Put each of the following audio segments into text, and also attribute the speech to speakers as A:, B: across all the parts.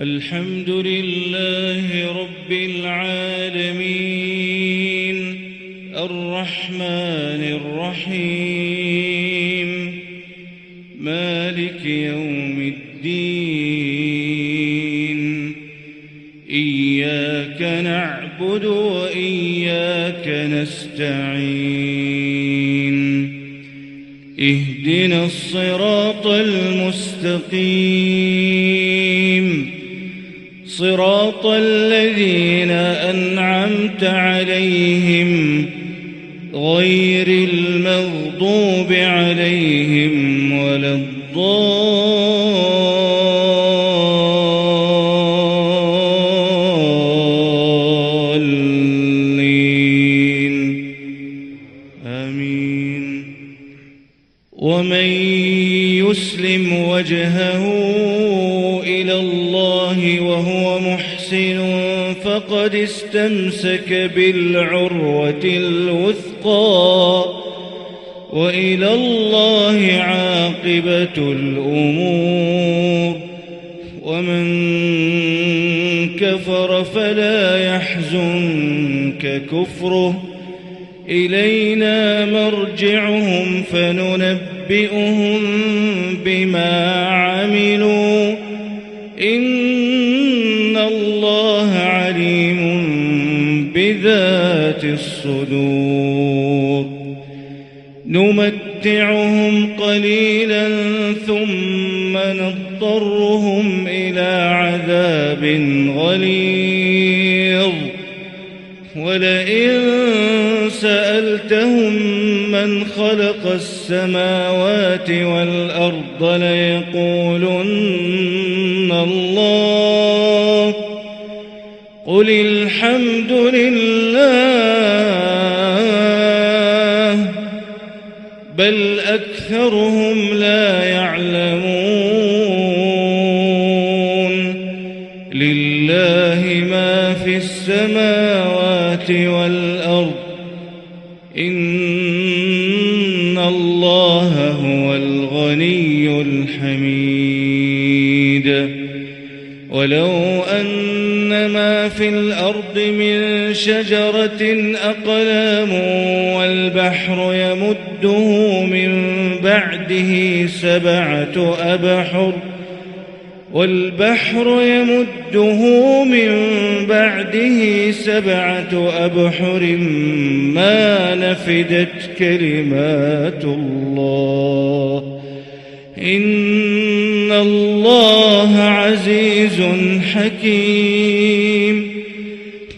A: الحمد لله رب العالمين الرحمن الرحيم مالك يوم الدين إياك نعبد وإياك نستعين اهدنا الصراط المستقيم صراط الذين أنعمت عليهم غير المغضوب عليهم ولا الضالين آمين. ومن يسلم وجهه إلى الله وهو محسن فقد استمسك بالعروة الوثقى وإلى الله عاقبة الأمور. ومن كفر فلا يحزنك كفره إلينا مرجعهم فننبئهم بما عملوا إن الله عليم بذات الصدور. نمتعهم قليلا ثم نضطرهم إلى عذاب غليظ ولئن سألتهم من خلق السماوات والأرض ليقولن الله قل الحمد لله بل أكثرهم لا يعلمون. لله ما في السماوات والأرض إن الله هو الغني الحميد. ولو أن ما في الأرض من شجرة أقلام والبحر يمده من بعده سبعة أبحر ما نفدت كلمات الله إن الله عزيز حكيم.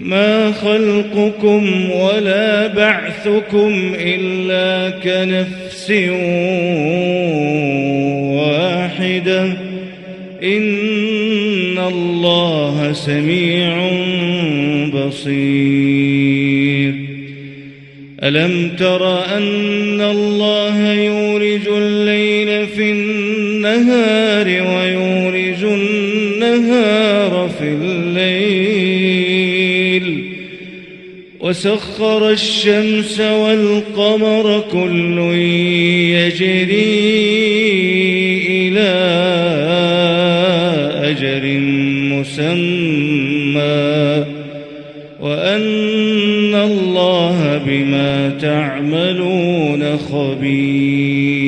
A: ما خلقكم ولا بعثكم إلا كنفس واحدة إن الله سميع بصير. ألم تر أن الله يولج الليل في النهار ويولج النهار في الليل وسخر الشمس والقمر كل يجري إلى أجل مسمى وأن الله بما تعملون خبير.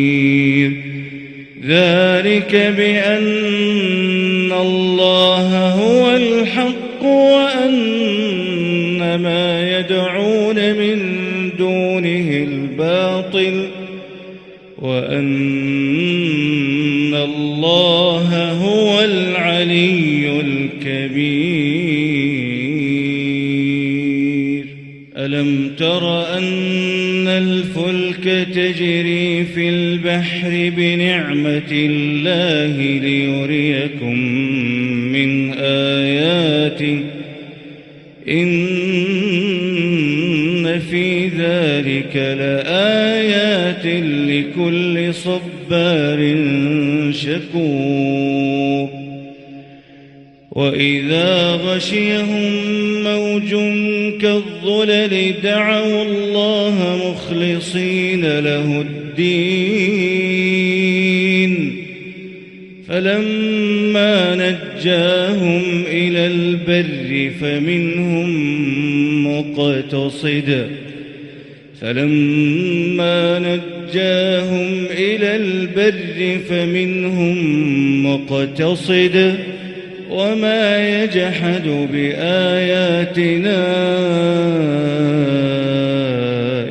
A: ذلك بأن الله هو الحق وأن ما يدعون من دونه الباطل وأن الله هو العلي الكبير. ألم تر أن الفلك تجري في البحر بنعمة الله ليريكم من آياته إن في ذلك لآيات لكل صبار شكور. وإذا غشيهم موج كالظلل دعوا الله مخلصين له الدين فلما نجاهم إلى البر فمنهم مقتصد وما يجحد بآياتنا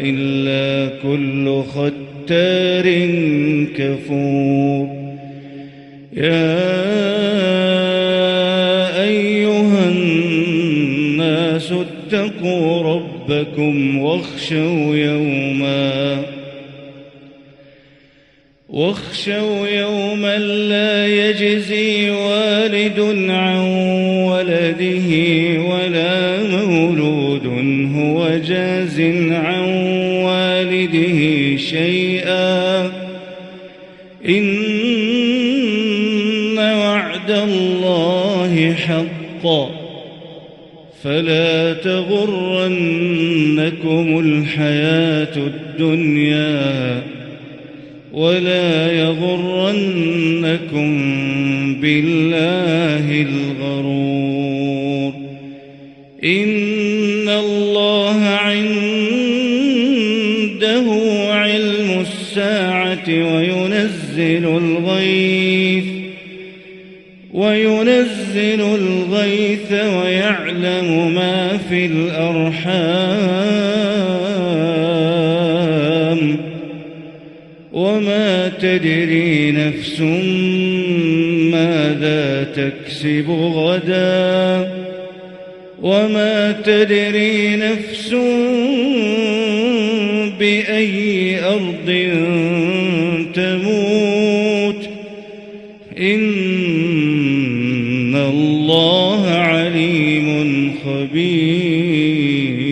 A: إلا كل ختار كفور يا أيها الناس اتقوا ربكم واخشوا يوما لا يجزي والد عن ولده ولا مولود هو جاز عن والده شيئا إن وعد الله حق فلا تغرنكم الحياة الدنيا ولا يغرنكم بالله الغرور إن الله عنده علم الساعة وينزل الغيث ويعلم ما في الأرحام وما تدري نفس ماذا تكسب غدا وما تدري نفس بأي أرض تموت إن الله عليم خبير.